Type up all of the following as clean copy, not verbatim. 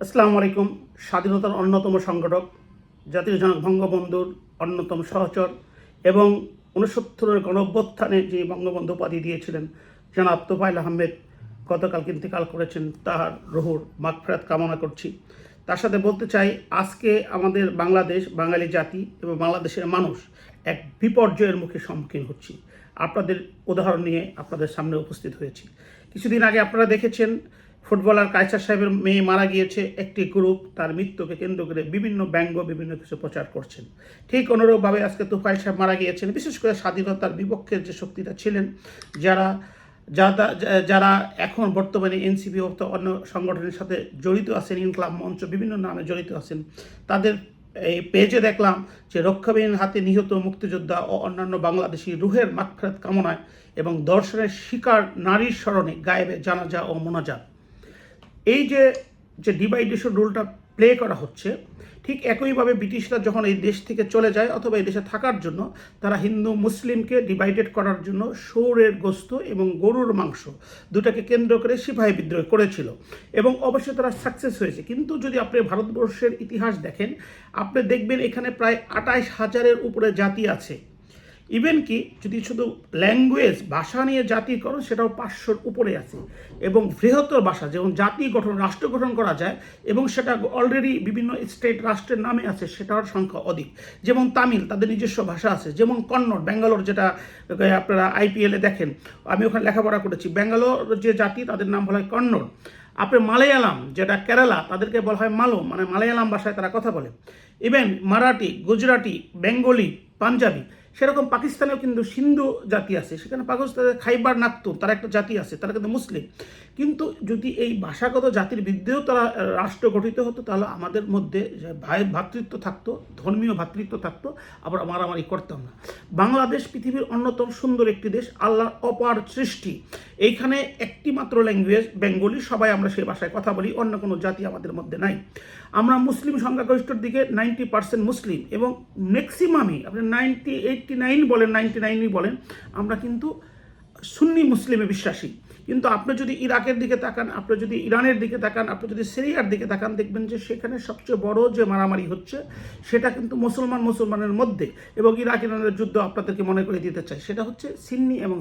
আসসালামু আলাইকুম। স্বাধীনতার অন্যতম সংগঠক, জাতির জনক বঙ্গবন্ধুর অন্যতম সহচর এবং ৬৯-এর গণঅভ্যুত্থানে যে বঙ্গবন্ধু উপাধি দিয়েছিলেন জনাব তোফায়েল আহমেদ গতকাল ইন্তেকাল করেছেন, তার রুহুর মাগফিরাত কামনা করছি। তার সাথে বলতে চাই, আজকে আমাদের বাংলাদেশ, বাঙালি জাতি এবং বাংলাদেশের মানুষ এক বিপর্যয়ের মুখে সম্মুখীন হচ্ছি। আপনাদের উদাহরণ নিয়ে আপনাদের সামনে উপস্থিত হয়েছি। কিছুদিন আগে আপনারা দেখেছেন ফুটবলার কায়সার সাহেবের মেয়ে মারা গিয়েছে। একটি গ্রুপ তার মৃত্যুকে কেন্দ্র করে বিভিন্ন ব্যঙ্গ, বিভিন্ন কিছু প্রচার করছেন। ঠিক অনুরূপভাবে আজকে তোফায়েল সাহেব মারা গিয়েছেন। বিশেষ করে স্বাধীনতার বিপক্ষের যে শক্তিটা ছিলেন, যারা যারা যারা এখন বর্তমানে এনসিপি ও অন্য সংগঠনের সাথে জড়িত আছেন, ইনকলাব মঞ্চ বিভিন্ন নামে জড়িত আছেন, তাদের এই পেজে দেখলাম যে রক্ষাবিহীন হাতে নিহত মুক্তিযোদ্ধা ও অন্যান্য বাংলাদেশি রুহের মাগফিরাত কামনায় এবং দর্শনের শিকার নারীর স্মরণে গায়েবে জানাজা ও মোনাজাত। এই যে যে ডিভাইডেশন রুলটা প্লে করা হচ্ছে, ঠিক একইভাবে ব্রিটিশরা যখন এই দেশ থেকে চলে যায় অথবা এই দেশে থাকার জন্য তারা হিন্দু মুসলিমকে ডিভাইডেড করার জন্য শুয়োরের গোস্ত এবং গরুর মাংস দুটাকে কেন্দ্র করে সিপাহী বিদ্রোহ করেছিল এবং অবশ্যই তারা সাকসেস হয়েছে। কিন্তু যদি আপনি ভারতবর্ষের ইতিহাস দেখেন, আপনি দেখবেন এখানে প্রায় ২৮,০০০-এর উপরে জাতি আছে। ইভেন কি যদি শুধু ল্যাঙ্গুয়েজ ভাষা নিয়ে জাতিকরণ, সেটাও ৫০০-র উপরে আছে। এবং বৃহত্তর ভাষা যেমন জাতি গঠন, রাষ্ট্র গঠন করা যায় এবং সেটা অলরেডি বিভিন্ন স্টেট রাষ্ট্রের নামে আছে, সেটার সংখ্যা অধিক। যেমন তামিল, তাদের নিজস্ব ভাষা আছে। যেমন কন্নড়, ব্যাঙ্গালোর, যেটা আপনারা আইপিএলে দেখেন, আমি ওখানে লেখাপড়া করেছি। ব্যাঙ্গালোর যে জাতি, তাদের নাম বলা হয় কন্নড়। আপনি মালায়ালাম, যেটা কেরালা, তাদেরকে বলা হয় মালো, মানে মালায়ালাম ভাষায় তারা কথা বলে। ইভেন মারাঠি, গুজরাটি, বেঙ্গলি, পাঞ্জাবি। সেরকম পাকিস্তানেও কিন্তু সিন্ধু জাতি আছে, সেখানে পাকিস্তানের খাইবার নাখতুন তারা একটা জাতি আছে, তারা কিন্তু মুসলিম। কিন্তু যদি এই ভাষাগত জাতির বিরুদ্ধেও তারা রাষ্ট্র গঠিত হতো, তাহলে আমাদের মধ্যে ভ্রাতৃত্ব থাকতো, ধর্মীয় ভ্রাতৃত্ব থাকতো, আবার মারামারি করতাম না। বাংলাদেশ পৃথিবীর অন্যতম সুন্দর একটি দেশ, আল্লাহর অপার সৃষ্টি। এইখানে একটি মাত্র ল্যাঙ্গুয়েজ বেঙ্গলি, সবাই আমরা সেই ভাষায় কথা বলি, অন্য কোনো জাতি আমাদের মধ্যে নাই। আমরা মুসলিম সংখ্যাগরিষ্ঠর দিকে 90% মুসলিম এবং ম্যাক্সিমামই আপনি 89 বলেন, 99ই বলেন, আমরা কিন্তু সুন্নি মুসলিমে বিশ্বাসী। কিন্তু আপনি যদি ইরাকের দিকে তাকান, আপনি যদি ইরানের দিকে তাকান, আপনি যদি সিরিয়ার দিকে তাকান, দেখবেন যে সেখানে সবচেয়ে বড় যে মারামারি হচ্ছে সেটা কিন্তু মুসলমানের মধ্যে। এবং ইরাক ইরানের যুদ্ধ আপনাদেরকে মনে করে দিতে চাই, সেটা হচ্ছে সিন্নি এবং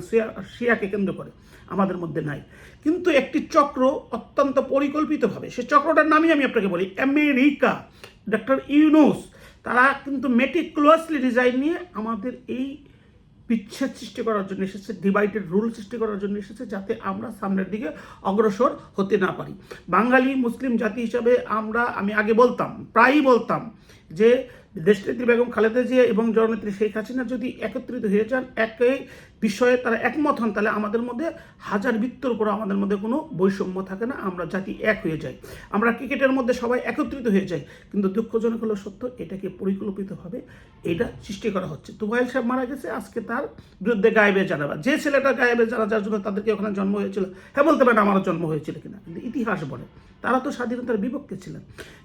শিয়াকে কেন্দ্র করে, আমাদের মধ্যে নাই। কিন্তু একটি চক্র অত্যন্ত পরিকল্পিতভাবে, সে চক্রটার নামই আমি আপনাকে বলি, আমেরিকা, ডক্টর ইউনুস, তারা কিন্তু মেটিকুলাসলি ডিজাইন নিয়ে আমাদের এই বিচ্ছেদ সৃষ্টি করার জন্য এসেছে, ডিভাইডেড রুল সৃষ্টি করার জন্য এসেছে, যাতে আমরা সামনের দিকে অগ্রসর হতে না পারি। বাঙালি মুসলিম জাতি হিসাবে আমি আগে বলতাম, প্রায়ই বলতাম যে দেশনেত্রী বেগম খালেদা জিয়া এবং জননেত্রী শেখ হাসিনা যদি একত্রিত হয়ে যান, একই বিষয়ে তারা একমত হন, তাহলে আমাদের মধ্যে হাজার বৃত্তর উপর আমাদের মধ্যে কোনো বৈষম্য থাকে না, আমরা জাতি এক হয়ে যাই। আমরা ক্রিকেটের মধ্যে সবাই একত্রিত হয়ে যাই। কিন্তু দুঃখজনক হলো সত্য, এটাকে পরিকল্পিতভাবে এটা সৃষ্টি করা হচ্ছে। তোফায়েল সাহেব মারা গেছে, আজকে তার বিরুদ্ধে গায়েবে জানাবা। যে ছেলেটা গায়েবে জানার জন্য তাদেরকে ওখানে জন্ম হয়েছিল, হ্যাঁ বলতে পারেন আমারও জন্ম হয়েছিল কিনা, কিন্তু ইতিহাস বলে তারা তো স্বাধীনতার বিপক্ষে ছিলেন।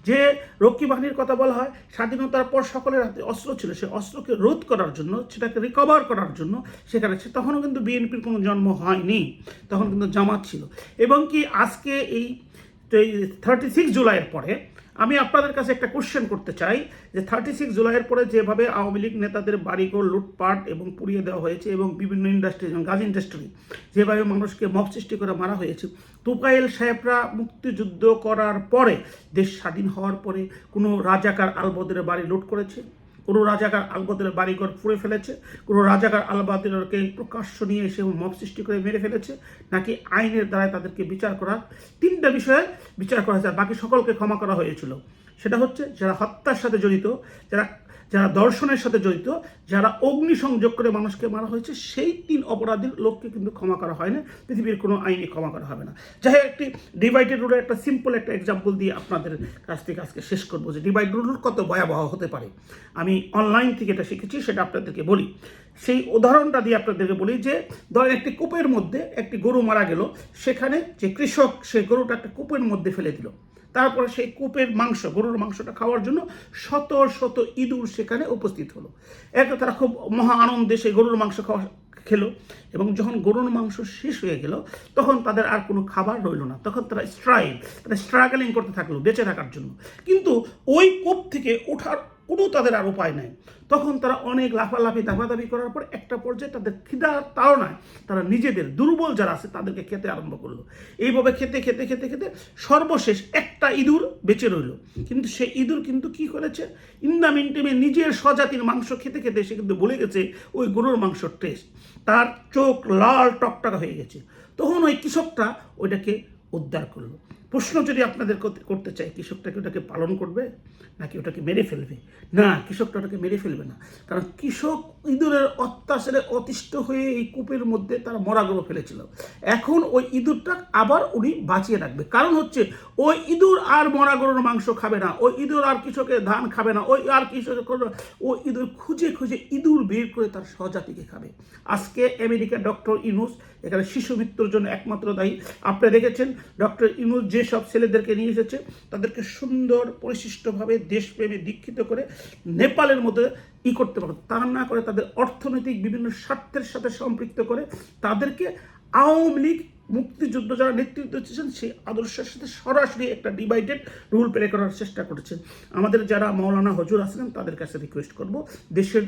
যে রক্ষী বাহিনীর কথা বলা হয়, স্বাধীনতার পর সকলের হাতে অস্ত্র ছিল, সেই অস্ত্রকে রোধ করার জন্য, সেটাকে রিকভার করার জন্য সেখানে তখনও কিন্তু বিএনপির কোনো জন্ম হয়নি, তখন কিন্তু জামাত ছিল। এবং কি আজকে এই 36 জুলাইয়ের পরে আমি আপনাদের কাছে একটা কোশ্চেন করতে চাই যে 36 জুলাইয়ের পরে যেভাবে আওয়ামী লীগ নেতাদের বাড়িঘর লুটপাট এবং পুড়িয়ে দেওয়া হয়েছে এবং বিভিন্ন ইন্ডাস্ট্রি যেমন গাজ ইন্ডাস্ট্রি যেভাবে মানুষকে মব সৃষ্টি করে মারা হয়েছে, তোফায়েল সাহেবরা মুক্তিযুদ্ধ করার পরে, দেশ স্বাধীন হওয়ার পরে কোনো রাজাকার আলবদরের বাড়ি লুট করেছে? কোনো রাজাকার আলবদরের বাড়িঘর পুড়ে ফেলেছে? কোনো রাজাকার আলবদরকে প্রকাশ্য নিয়ে এসে মব সৃষ্টি করে মেরে ফেলেছে? নাকি আইনের দ্বারা তাদেরকে বিচার করা? তিনটা বিষয়ে বিচার করা হয়েছে, বাকি সকলকে ক্ষমা করা হয়েছিল। সেটা হচ্ছে যারা হত্যার সাথে জড়িত, যারা যারা দর্শনের সাথে জড়িত, যারা অগ্নিসংযোগ করে মানুষকে মারা হয়েছে, সেই 3 অপরাধীর লোককে কিন্তু ক্ষমা করা হয় না, পৃথিবীর কোনো আইনে ক্ষমা করা হবে না। যাই হোক, একটি ডিভাইডেড রুলের একটা সিম্পল একটা এক্সাম্পল দিয়ে আপনাদের কাছ থেকে আজকে শেষ করবো যে ডিভাইডেড রুল কত ভয়াবহ হতে পারে। আমি অনলাইন থেকে এটা শিখেছি, সেটা আপনাদেরকে বলি। সেই উদাহরণটা দিয়ে আপনাদেরকে বলি যে ধরেন একটি কূপের মধ্যে একটি গরু মারা গেল, সেখানে যে কৃষক সেই গরুটা একটা কূপের মধ্যে ফেলে দিল, তারপরে সেই কূপের মাংস, গরুর মাংসটা খাওয়ার জন্য শত শত ইঁদুর সেখানে উপস্থিত হলো। তারা খুব মহা আনন্দে সেই গরুর মাংস খেলো এবং যখন গরুর মাংস শেষ হয়ে গেল তখন তাদের আর কোনো খাবার রইল না, তখন তারা স্ট্রাগলিং করতে থাকলো বেঁচে থাকার জন্য। কিন্তু ওই কূপ থেকে ওঠার কোনো তাদের আর উপায় নাই। তখন তারা অনেক লাফালাফি দাফাদাফি করার পর একটা পর্যায়ে তাদের খিদার তাড়নায় তারা নিজেদের দুর্বল যারা আছে তাদেরকে খেতে আরম্ভ করলো। এইভাবে খেতে খেতে খেতে খেতে সর্বশেষ একটা ইঁদুর বেঁচে রইল। কিন্তু সে ইঁদুর কিন্তু কি করেছে, ইন দ্য মিনটাইমে নিজের স্বজাতির মাংস খেতে খেতে সে কিন্তু ভুলে গেছে ওই গরুর মাংসর টেস্ট। তার চোখ লাল টকটকা হয়ে গেছে। তখন ওই কৃষকটা ওইটাকে উদ্ধার করলো। প্রশ্ন যদি আপনাদের করতে চাই, কৃষকটাকে ওটাকে পালন করবে নাকি ওটাকে মেরে ফেলবে? না, কৃষকটা ওটাকে মেরে ফেলবে না, কারণ কৃষক ইঁদুরের অত্যাচারে অতিষ্ঠ হয়ে এই কূপের মধ্যে তারা মরা গরু ফেলেছিল। এখন ওই ইঁদুরটা আবার উনি বাঁচিয়ে রাখবে, কারণ হচ্ছে ওই ইঁদুর আর মরা গরুর মাংস খাবে না, ওই ইঁদুর আর কৃষকের ধান খাবে না, ওই আর কৃষকের ওই ইঁদুর খুঁজে খুঁজে ইঁদুর বের করে তার স্বজাতিকে খাবে। আজকে আমেরিকার ডক্টর ইউনূস এখানে শিশু মৃত্যুর জন্য একমাত্র দায়ী। আপনারা দেখেছেন ডক্টর ইউনূস যে সব ছেলেদেরকে নিয়ে এসেছে তাদেরকে সুন্দর পরিশিষ্টভাবে দেশপ্রেমে দীক্ষিত করে নেপালের মধ্যে করতে পারে, তা না করে তাদের অর্থনৈতিক বিভিন্ন স্বার্থের সাথে সম্পৃক্ত করে তাদেরকে আওয়ামী লীগ মুক্তিযুদ্ধ যারা নেতৃত্ব দিচ্ছেন সেই আদর্শের সাথে সরাসরি একটা ডিভাইডেড রুল প্লে করার চেষ্টা করেছেন। আমাদের যারা মাওলানা হুজুর আছেন তাদের কাছে রিকোয়েস্ট করব, দেশের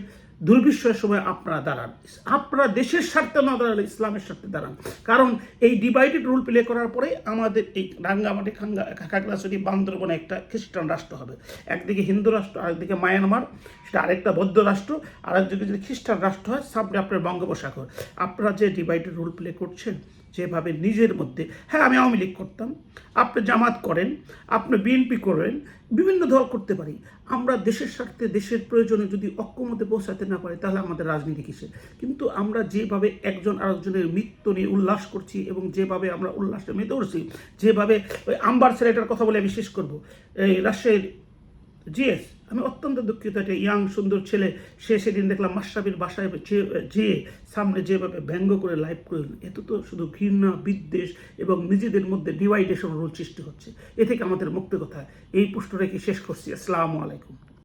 দুর্বিষয়ের সময় আপনারা দাঁড়ান, আপনারা দেশের স্বার্থে না দাঁড়ালে ইসলামের স্বার্থে দাঁড়ান। কারণ এই ডিভাইডেড রুল প্লে করার পরে আমাদের এই রাঙ্গামাটি খাগড়াছড়ি বান্দরবনে একটা খ্রিস্টান রাষ্ট্র হবে, একদিকে হিন্দু রাষ্ট্র, আরেকদিকে মায়ানমার, সেটা আরেকটা বৌদ্ধ রাষ্ট্র, আর একদিকে যদি খ্রিস্টান রাষ্ট্র হয়, সামনে আপনার বঙ্গোপসাগর। আপনারা যে ডিভাইডেড রুল প্লে করছেন যেভাবে নিজের মধ্যে, হ্যাঁ আমি আওয়ামী লীগ করতাম, আপনি জামাত করেন, আপনি বিএনপি করেন, বিভিন্ন দল করতে পারি, আমরা দেশের স্বার্থে দেশের প্রয়োজনে যদি অক্ষমতে পৌঁছাতে না পারি তাহলে আমাদের রাজনীতি কিসে? কিন্তু আমরা যেভাবে একজন আরেকজনের মৃত্যু নিয়ে উল্লাস করছি এবং যেভাবে আমরা উল্লাসে মেতে উঠছি, যেভাবে ওই আম্বার ছেলেটার কথা বলে আমি শেষ করবো, এই রাজশাহীর জিএস, আমি অত্যন্ত দুঃখিত, একটা ইয়াং সুন্দর ছেলে, সে সেদিন দেখলাম মাশরাফির বাসায় যেয়ে সামনে যেভাবে ব্যঙ্গ করে লাইভ করল, এত তো শুধু ঘৃণা, বিদ্বেষ এবং নিজেদের মধ্যে ডিভাইডেশন রোল সৃষ্টি হচ্ছে। এ থেকে আমাদের মুক্তি কথা, এই প্রশ্ন রেখে শেষ করছি। আসসালামু আলাইকুম।